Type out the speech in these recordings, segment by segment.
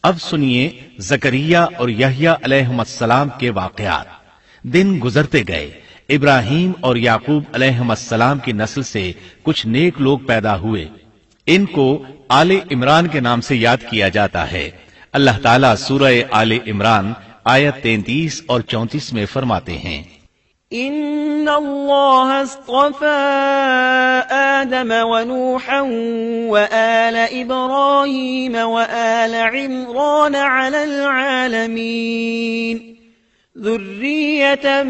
اب سنیے زکریا اور یحییٰ علیہم السلام کے واقعات۔ دن گزرتے گئے، ابراہیم اور یعقوب علیہم السلام کی نسل سے کچھ نیک لوگ پیدا ہوئے۔ ان کو آل عمران کے نام سے یاد کیا جاتا ہے۔ اللہ تعالیٰ سورہ آل عمران آیت 33 اور 34 میں فرماتے ہیں، ان اللہ اصطفى آدم ونوحا وآل ابراہیم وآل عمران علی العالمین ذریة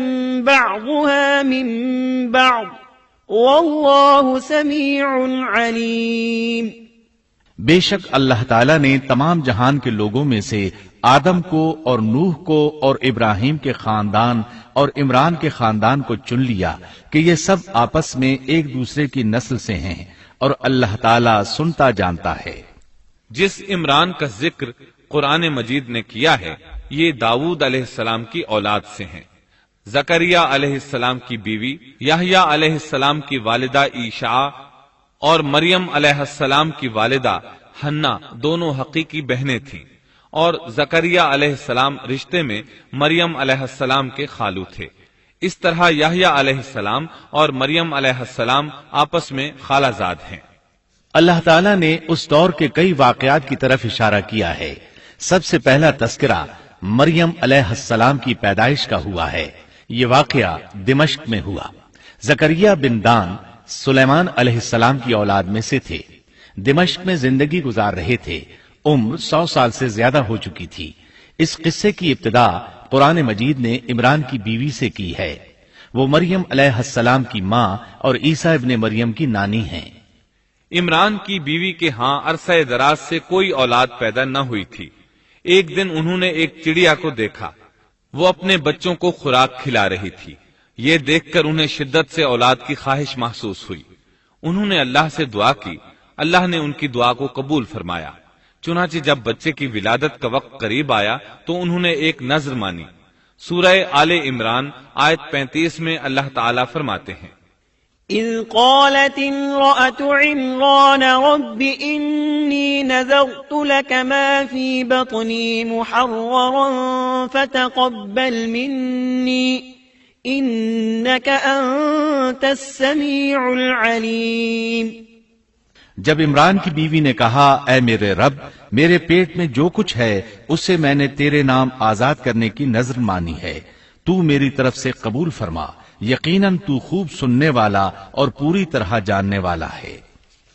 بعضها من بعض واللہ سمیع علیم۔ بے شک اللہ تعالیٰ نے تمام جہان کے لوگوں میں سے آدم کو اور نوح کو اور ابراہیم کے خاندان اور عمران کے خاندان کو چن لیا کہ یہ سب آپس میں ایک دوسرے کی نسل سے ہیں، اور اللہ تعالیٰ سنتا جانتا ہے۔ جس عمران کا ذکر قرآن مجید نے کیا ہے یہ داؤد علیہ السلام کی اولاد سے ہیں۔ زکریا علیہ السلام کی بیوی، یحییٰ علیہ السلام کی والدہ عیشا اور مریم علیہ السلام کی والدہ حنا دونوں حقیقی بہنیں تھیں، اور زکریا علیہ السلام رشتے میں مریم علیہ السلام کے خالو تھے۔ اس طرح یحییٰ علیہ السلام اور مریم علیہ السلام آپس میں خالہ زاد ہیں۔ اللہ تعالیٰ نے اس دور کے کئی واقعات کی طرف اشارہ کیا ہے۔ سب سے پہلا تذکرہ مریم علیہ السلام کی پیدائش کا ہوا ہے۔ یہ واقعہ دمشق میں ہوا۔ زکریا بن دان سلیمان علیہ السلام کی اولاد میں سے تھے۔ دمشق میں زندگی گزار رہے تھے۔ عمر 100 سال سے زیادہ ہو چکی تھی۔ اس قصے کی ابتدا قرآن مجید نے عمران کی بیوی سے کی ہے۔ وہ مریم علیہ السلام کی ماں اور عیسیٰ ابن مریم کی نانی ہیں۔ عمران کی بیوی کے ہاں عرصہ دراز سے کوئی اولاد پیدا نہ ہوئی تھی۔ ایک دن انہوں نے ایک چڑیا کو دیکھا، وہ اپنے بچوں کو خوراک کھلا رہی تھی۔ یہ دیکھ کر انہیں شدت سے اولاد کی خواہش محسوس ہوئی۔ انہوں نے اللہ سے دعا کی، اللہ نے ان کی دعا کو قبول فرمایا۔ چنانچہ جب بچے کی ولادت کا وقت قریب آیا تو انہوں نے ایک نذر مانی۔ سورہ آل عمران آیت 35 میں اللہ تعالیٰ فرماتے ہیں، اذ قالت امرأة عمران رب انی نذرت لك ما في بطنی محررا فتقبل منی انك انت السمیع العلیم۔ جب عمران کی بیوی نے کہا، اے میرے رب، میرے پیٹ میں جو کچھ ہے اسے میں نے تیرے نام آزاد کرنے کی نذر مانی ہے، تو میری طرف سے قبول فرما، یقیناً تو خوب سننے والا اور پوری طرح جاننے والا ہے۔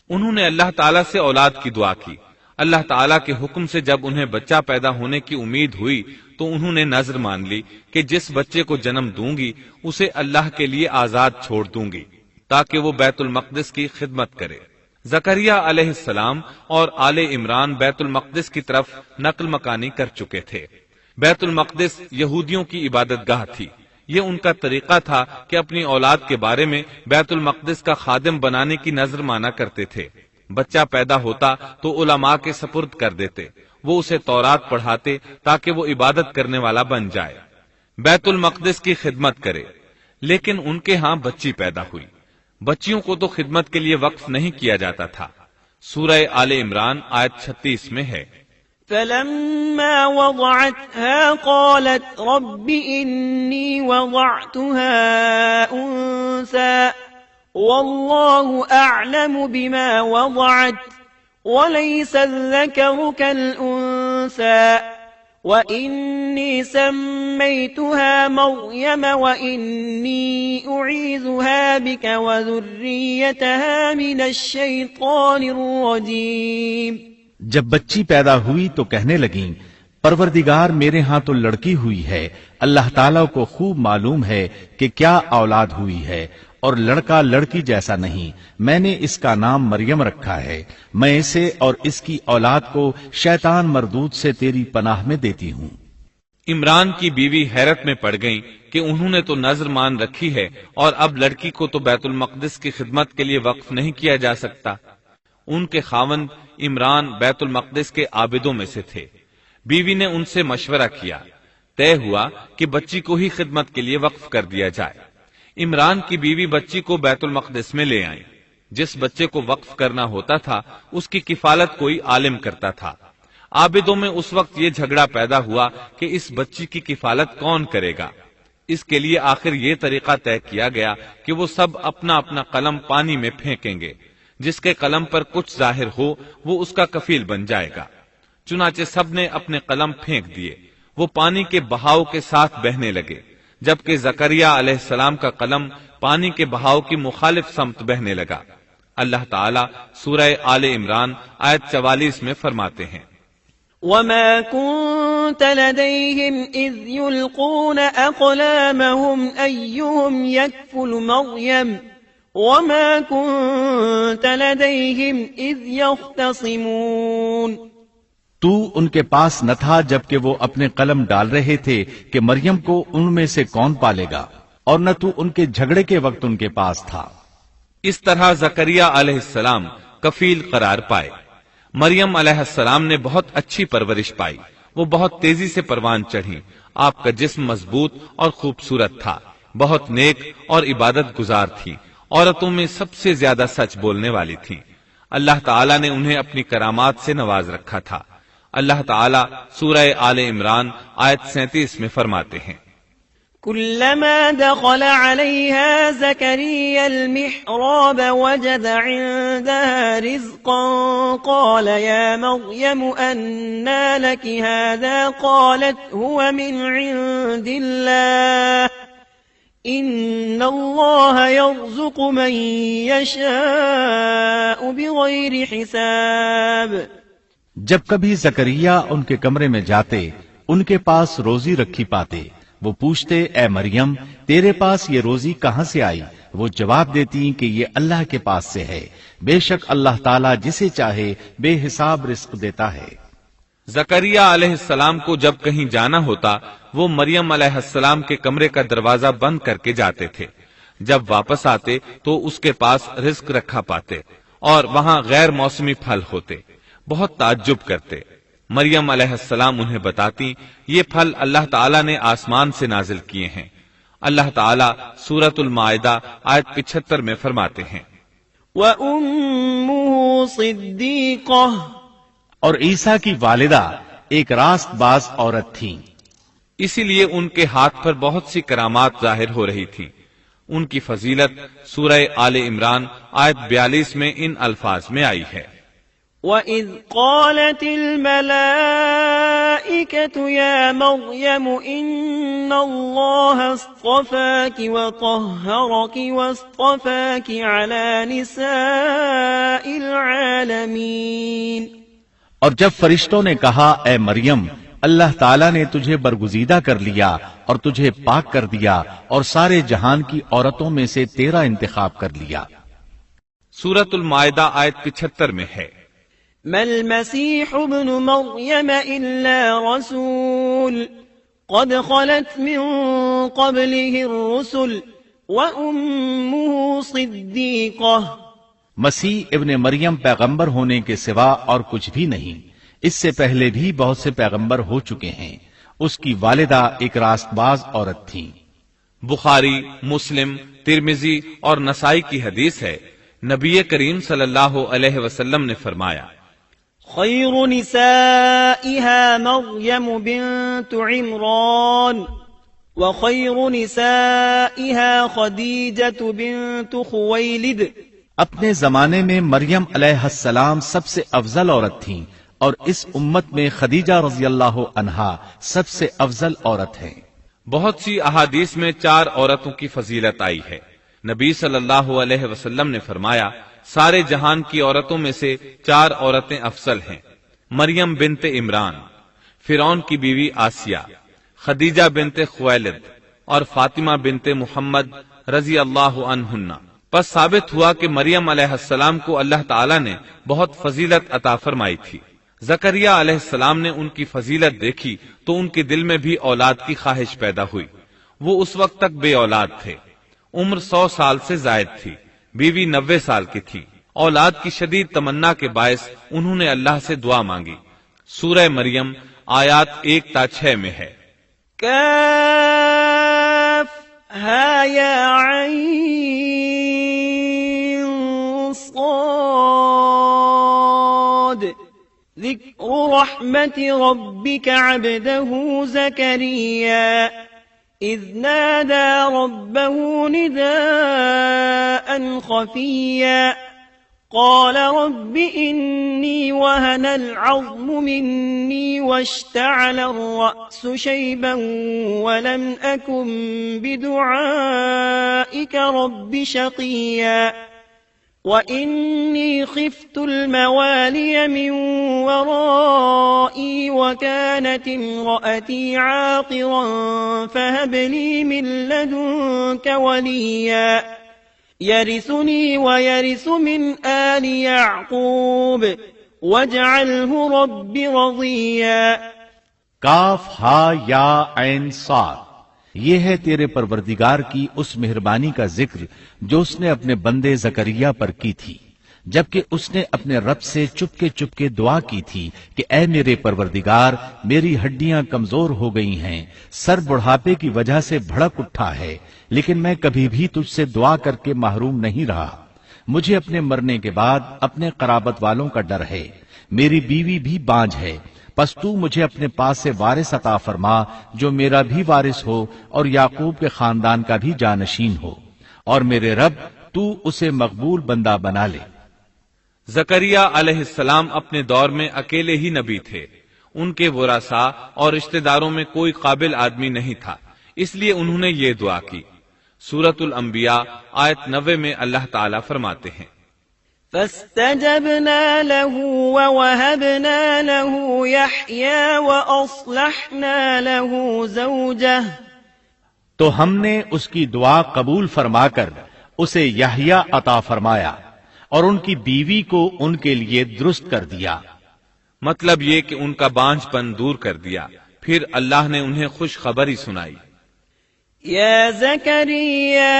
انہوں نے اللہ تعالیٰ سے اولاد کی دعا کی۔ اللہ تعالیٰ کے حکم سے جب انہیں بچہ پیدا ہونے کی امید ہوئی تو انہوں نے نذر مان لی کہ جس بچے کو جنم دوں گی اسے اللہ کے لیے آزاد چھوڑ دوں گی تاکہ وہ بیت المقدس کی خدمت کرے۔ زکریا علیہ السلام اور آل عمران بیت المقدس کی طرف نقل مکانی کر چکے تھے۔ بیت المقدس یہودیوں کی عبادت گاہ تھی۔ یہ ان کا طریقہ تھا کہ اپنی اولاد کے بارے میں بیت المقدس کا خادم بنانے کی نذر مانا کرتے تھے۔ بچہ پیدا ہوتا تو علماء کے سپرد کر دیتے، وہ اسے تورات پڑھاتے تاکہ وہ عبادت کرنے والا بن جائے، بیت المقدس کی خدمت کرے۔ لیکن ان کے ہاں بچی پیدا ہوئی۔ بچیوں کو تو خدمت کے لیے وقف نہیں کیا جاتا تھا۔ سورہ آل عمران آیت 36 میں ہے، فلما وضعتها قالت رب إني وضعتها أنثى والله أعلم بما وضعت وليس الذكر كالأنثى وإني سميتها مريم وإني أعيذها بك وذريتها من الشيطان الرجيم۔ جب بچی پیدا ہوئی تو کہنے لگیں، پروردگار میرے ہاں تو لڑکی ہوئی ہے، اللہ تعالیٰ کو خوب معلوم ہے کہ کیا اولاد ہوئی ہے، اور لڑکا لڑکی جیسا نہیں، میں نے اس کا نام مریم رکھا ہے، میں اسے اور اس کی اولاد کو شیطان مردود سے تیری پناہ میں دیتی ہوں۔ عمران کی بیوی حیرت میں پڑ گئیں کہ انہوں نے تو نذر مان رکھی ہے اور اب لڑکی کو تو بیت المقدس کی خدمت کے لیے وقف نہیں کیا جا سکتا۔ ان کے خاوند عمران بیت المقدس کے عابدوں میں سے تھے۔ بیوی نے ان سے مشورہ کیا، طے ہوا کہ بچی کو ہی خدمت کے لیے وقف کر دیا جائے۔ عمران کی بیوی بچی کو بیت المقدس میں لے آئیں۔ جس بچے کو وقف کرنا ہوتا تھا اس کی کفالت کوئی عالم کرتا تھا۔ عابدوں میں اس وقت یہ جھگڑا پیدا ہوا کہ اس بچی کی کفالت کون کرے گا۔ اس کے لیے آخر یہ طریقہ طے کیا گیا کہ وہ سب اپنا اپنا قلم پانی میں پھینکیں گے، جس کے قلم پر کچھ ظاہر ہو وہ اس کا کفیل بن جائے گا۔ چنانچہ سب نے اپنے قلم پھینک دیے، وہ پانی کے بہاؤ کے ساتھ بہنے لگے، جبکہ زکریا علیہ السلام کا قلم پانی کے بہاؤ کی مخالف سمت بہنے لگا۔ اللہ تعالیٰ سورہ آل عمران آیت 44 میں فرماتے ہیں، وَمَا كُنْتَ لَدَيْهِمْ إِذْ يُلْقُونَ أَقْلَامَهُمْ أَيُّهُمْ يَكْفُلُ مَرْيَمَ وَمَا كُنْتَ لَدَيْهِمْ إِذْ يَخْتَصِمُونَ۔ تو ان کے پاس نہ تھا جبکہ وہ اپنے قلم ڈال رہے تھے کہ مریم کو ان میں سے کون پالے گا، اور نہ تو ان کے جھگڑے کے وقت ان کے پاس تھا۔ اس طرح زکریا علیہ السلام کفیل قرار پائے۔ مریم علیہ السلام نے بہت اچھی پرورش پائی، وہ بہت تیزی سے پروان چڑھی۔ آپ کا جسم مضبوط اور خوبصورت تھا، بہت نیک اور عبادت گزار تھی، عورتوں میں سب سے زیادہ سچ بولنے والی تھی۔ اللہ تعالیٰ نے انہیں اپنی کرامات سے نواز رکھا تھا۔ اللہ تعالیٰ سورہ آل عمران آیت 37 میں فرماتے ہیں، كلما دخل عليها زكريا المحراب وجد عندها رزقا قال يا مريم أنى لك هذا قالت هو من عند الله إن الله يرزق من يشاء بغير حساب۔ جب کبھی زکریا ان کے کمرے میں جاتے ان کے پاس روزی رکھی پاتے، وہ پوچھتے اے مریم تیرے پاس یہ روزی کہاں سے آئی؟ وہ جواب دیتی کہ یہ اللہ کے پاس سے ہے، بے شک اللہ تعالیٰ جسے چاہے بے حساب رزق دیتا ہے۔ زکریا علیہ السلام کو جب کہیں جانا ہوتا وہ مریم علیہ السلام کے کمرے کا دروازہ بند کر کے جاتے تھے۔ جب واپس آتے تو اس کے پاس رزق رکھا پاتے اور وہاں غیر موسمی پھل ہوتے۔ بہت تعجب کرتے۔ مریم علیہ السلام انہیں بتاتی یہ پھل اللہ تعالیٰ نے آسمان سے نازل کیے ہیں۔ اللہ تعالیٰ سورۃ المائدہ آیت 75 میں فرماتے ہیں، وَأُمُّهُ صِدِّيقَةٌ، اور عیسیٰ کی والدہ ایک راست باز عورت تھی، اسی لیے ان کے ہاتھ پر بہت سی کرامات ظاہر ہو رہی تھی۔ ان کی فضیلت سورہ آل عمران آیت 42 میں ان الفاظ میں آئی ہے، وَإِذْ قَالَتِ الْمَلَائِكَةُ يَا مَرْيَمُ إِنَّ اللَّهَ اصْطَفَاكِ وَطَهَّرَكِ وَاصْطَفَاكِ عَلَى نِسَاءِ الْعَالَمِينَ۔ اور جب فرشتوں نے کہا اے مریم اللہ تعالیٰ نے تجھے برگزیدہ کر لیا اور تجھے پاک کر دیا اور سارے جہان کی عورتوں میں سے تیرا انتخاب کر لیا۔ سورۃ المائدہ آیت 75 میں ہے، ما المسيح ابن مريم إلا رسول قد خلت من قبله الرسل وأمه صديقة۔ مسیح ابن مریم پیغمبر ہونے کے سوا اور کچھ بھی نہیں، اس سے پہلے بھی بہت سے پیغمبر ہو چکے ہیں، اس کی والدہ ایک راست باز عورت تھی۔ بخاری، مسلم، ترمذی اور نسائی کی حدیث ہے، نبی کریم صلی اللہ علیہ وسلم نے فرمایا، خیر نسائها مریم بنت عمران وخیر نسائها خدیجة بنت خویلد۔ اپنے زمانے میں مریم علیہ السلام سب سے افضل عورت تھیں اور اس امت میں خدیجہ رضی اللہ عنہا سب سے افضل عورت ہیں۔ بہت سی احادیث میں 4 عورتوں کی فضیلت آئی ہے۔ نبی صلی اللہ علیہ وسلم نے فرمایا سارے جہان کی عورتوں میں سے 4 عورتیں افضل ہیں، مریم بنت عمران، فرعون کی بیوی آسیہ، خدیجہ بنت خویلد اور فاطمہ بنت محمد رضی اللہ عنہن۔ پس ثابت ہوا کہ مریم علیہ السلام کو اللہ تعالیٰ نے بہت فضیلت عطا فرمائی تھی۔ زکریا علیہ السلام نے ان کی فضیلت دیکھی تو ان کے دل میں بھی اولاد کی خواہش پیدا ہوئی۔ وہ اس وقت تک بے اولاد تھے، عمر 100 سال سے زائد تھی، بیوی 90 سال کی تھی۔ اولاد کی شدید تمنا کے باعث انہوں نے اللہ سے دعا مانگی۔ سورہ مریم آیات 1 تا 6 میں ہے، کاف ہا یا عین صاد ذكر رحمة ربك عبده زكريا إذ نادى ربه نداء خفيا قال رب إني وهن العظم مني واشتعل الرأس شيبا ولم أكن بدعائك رب شقيا وإني خفت الموالي من ورائي وكانت امرأتي عاقرا فهب لي من لدنك وليا يرثني ويرث من آل يعقوب واجعله رب رضيا کاف ہا یا عین صاد، یہ ہے تیرے پروردگار کی اس مہربانی کا ذکر جو اس نے اپنے بندے زکریا پر کی تھی، جبکہ اس نے اپنے رب سے چپکے دعا کی تھی کہ اے میرے پروردگار، میری ہڈیاں کمزور ہو گئی ہیں، سر بڑھاپے کی وجہ سے بھڑک اٹھا ہے، لیکن میں کبھی بھی تجھ سے دعا کر کے محروم نہیں رہا۔ مجھے اپنے مرنے کے بعد اپنے قرابت والوں کا ڈر ہے، میری بیوی بھی بانجھ ہے، پس تو مجھے اپنے پاس سے وارث عطا فرما جو میرا بھی وارث ہو اور یعقوب کے خاندان کا بھی جانشین ہو، اور میرے رب تو اسے مقبول بندہ بنا لے۔ زکریا علیہ السلام اپنے دور میں اکیلے ہی نبی تھے، ان کے ورثاء اور رشتہ داروں میں کوئی قابل آدمی نہیں تھا، اس لیے انہوں نے یہ دعا کی۔ سورۃ الانبیاء آیت 90 میں اللہ تعالیٰ فرماتے ہیں فاستجبنا له ووهبنا له يحيى وأصلحنا له زوجه، تو ہم نے اس کی دعا قبول فرما کر اسے یحییٰ عطا فرمایا اور ان کی بیوی کو ان کے لیے درست کر دیا۔ مطلب یہ کہ ان کا بانجھ پن دور کر دیا، پھر اللہ نے انہیں خوشخبری سنائی۔ يا زكريا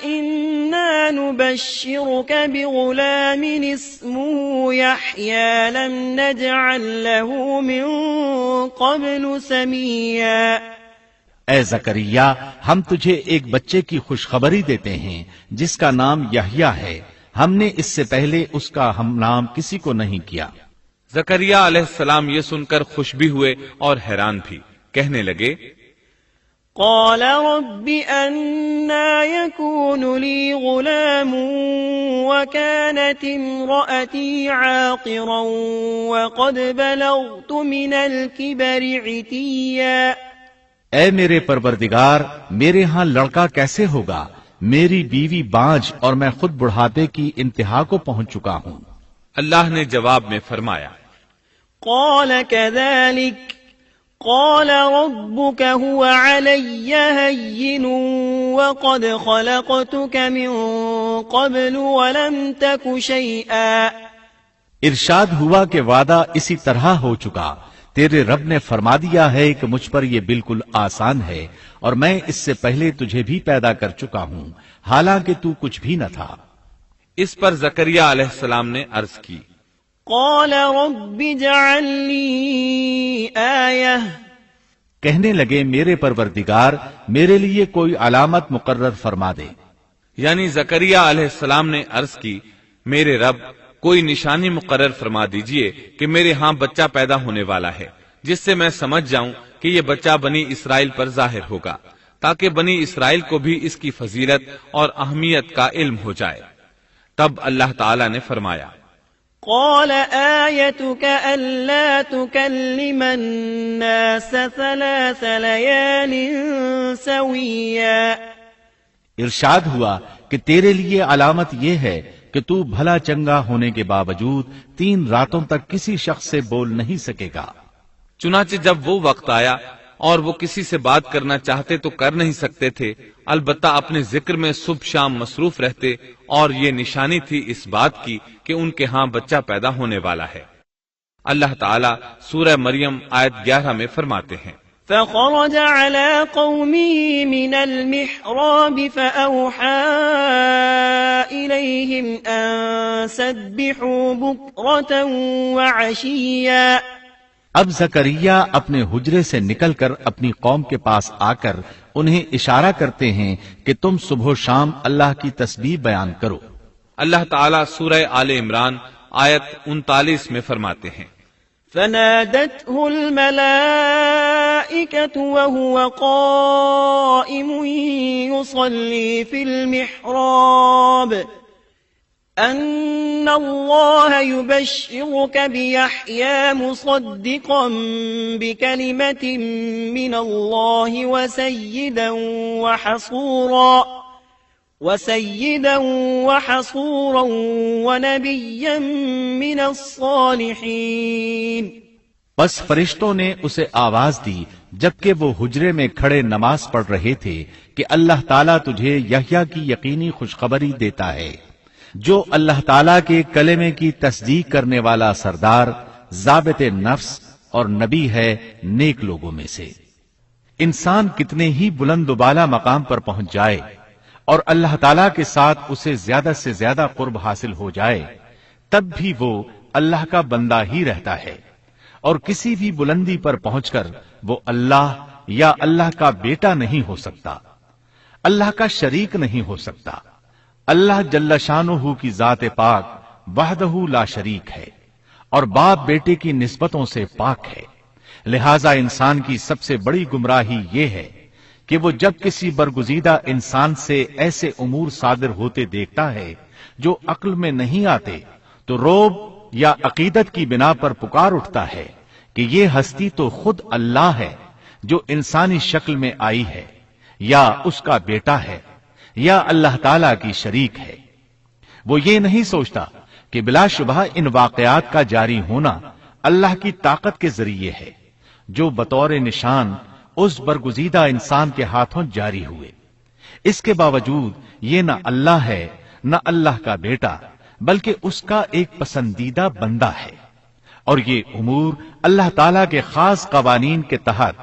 إنا نبشرك بغلام اسمه يحيى لم نجعل له من قبل سميا۔ اے زکریا، ہم تجھے ایک بچے کی خوشخبری دیتے ہیں جس کا نام یحییٰ ہے، ہم نے اس سے پہلے اس کا ہم نام کسی کو نہیں کیا۔ زکریا علیہ السلام یہ سن کر خوش بھی ہوئے اور حیران بھی، کہنے لگے قال رب أنا يكون لي غلام وكانت امرأتي عاقرا وقد بلغت من الكبر عتيا۔ اے میرے پروردگار، میرے ہاں لڑکا کیسے ہوگا؟ میری بیوی بانجھ اور میں خود بڑھاپے کی انتہا کو پہنچ چکا ہوں۔ اللہ نے جواب میں فرمایا قال كذلك قال ربك هو علي هين وقد خلقتك من قبل ولم تك شيئا۔ ارشاد ہوا کہ وعدہ اسی طرح ہو چکا، تیرے رب نے فرما دیا ہے کہ مجھ پر یہ بالکل آسان ہے اور میں اس سے پہلے تجھے بھی پیدا کر چکا ہوں، حالانکہ تو کچھ بھی نہ تھا۔ اس پر زکریا علیہ السلام نے عرض کی قال رب اجعل لي آیہ، کہنے لگے میرے پروردگار میرے لیے کوئی علامت مقرر فرما دے۔ یعنی زکریا علیہ السلام نے عرض کی میرے رب کوئی نشانی مقرر فرما دیجئے کہ میرے ہاں بچہ پیدا ہونے والا ہے، جس سے میں سمجھ جاؤں کہ یہ بچہ بنی اسرائیل پر ظاہر ہوگا، تاکہ بنی اسرائیل کو بھی اس کی فضیلت اور اہمیت کا علم ہو جائے۔ تب اللہ تعالی نے فرمایا قال آيتك ألا تكلم الناس 3 ليال سويا۔ ارشاد ہوا کہ تیرے لیے علامت یہ ہے کہ تو بھلا چنگا ہونے کے باوجود 3 راتوں تک کسی شخص سے بول نہیں سکے گا۔ چنانچہ جب وہ وقت آیا اور وہ کسی سے بات کرنا چاہتے تو کر نہیں سکتے تھے، البتہ اپنے ذکر میں صبح شام مصروف رہتے، اور یہ نشانی تھی اس بات کی کہ ان کے ہاں بچہ پیدا ہونے والا ہے۔ اللہ تعالیٰ سورہ مریم آیت 11 میں فرماتے ہیں فخرج على قومه من المحراب فأوحى إليهم أن سبحوا بكرة وعشيا۔ اب زکریا اپنے حجرے سے نکل کر اپنی قوم کے پاس آ کر انہیں اشارہ کرتے ہیں کہ تم صبح و شام اللہ کی تسبیح بیان کرو۔ اللہ تعالیٰ سورہ آل عمران آیت 39 میں فرماتے ہیں فنادته الملائكة وهو قائم يصلي في المحراب أن الله يبشرك بيحيى مصدقا بكلمة من الله وسيدا وحصورا ونبيا من الصالحين. بس فرشتوں نے اسے آواز دی جبکہ وہ حجرے میں کھڑے نماز پڑھ رہے تھے کہ اللہ تعالیٰ تجھے یحییٰ کی یقینی خوشخبری دیتا ہے جو اللہ تعالیٰ کے کلمے کی تصدیق کرنے والا سردار، ضابط نفس اور نبی ہے نیک لوگوں میں سے. انسان کتنے ہی بلند و بالا مقام پر پہنچ جائے اور اللہ تعالیٰ کے ساتھ اسے زیادہ سے زیادہ قرب حاصل ہو جائے تب بھی وہ اللہ کا بندہ ہی رہتا ہے، اور کسی بھی بلندی پر پہنچ کر وہ اللہ یا اللہ کا بیٹا نہیں ہو سکتا، اللہ کا شریک نہیں ہو سکتا. اللہ جل شانہ کی ذات پاک وحدہ لا شریک ہے اور باپ بیٹے کی نسبتوں سے پاک ہے. لہذا انسان کی سب سے بڑی گمراہی یہ ہے کہ وہ جب کسی برگزیدہ انسان سے ایسے امور صادر ہوتے دیکھتا ہے جو عقل میں نہیں آتے تو رعب یا عقیدت کی بنا پر پکار اٹھتا ہے کہ یہ ہستی تو خود اللہ ہے جو انسانی شکل میں آئی ہے، یا اس کا بیٹا ہے، یا اللہ تعالی کی شریک ہے. وہ یہ نہیں سوچتا کہ بلا شبہ ان واقعات کا جاری ہونا اللہ کی طاقت کے ذریعے ہے جو بطور نشان اس برگزیدہ انسان کے ہاتھوں جاری ہوئے. اس کے باوجود یہ نہ اللہ ہے نہ اللہ کا بیٹا بلکہ اس کا ایک پسندیدہ بندہ ہے، اور یہ امور اللہ تعالیٰ کے خاص قوانین کے تحت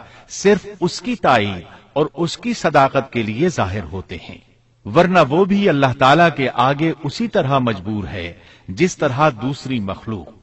صرف اس کی تائید اور اس کی صداقت کے لیے ظاہر ہوتے ہیں، ورنہ وہ بھی اللہ تعالیٰ کے آگے اسی طرح مجبور ہے جس طرح دوسری مخلوق.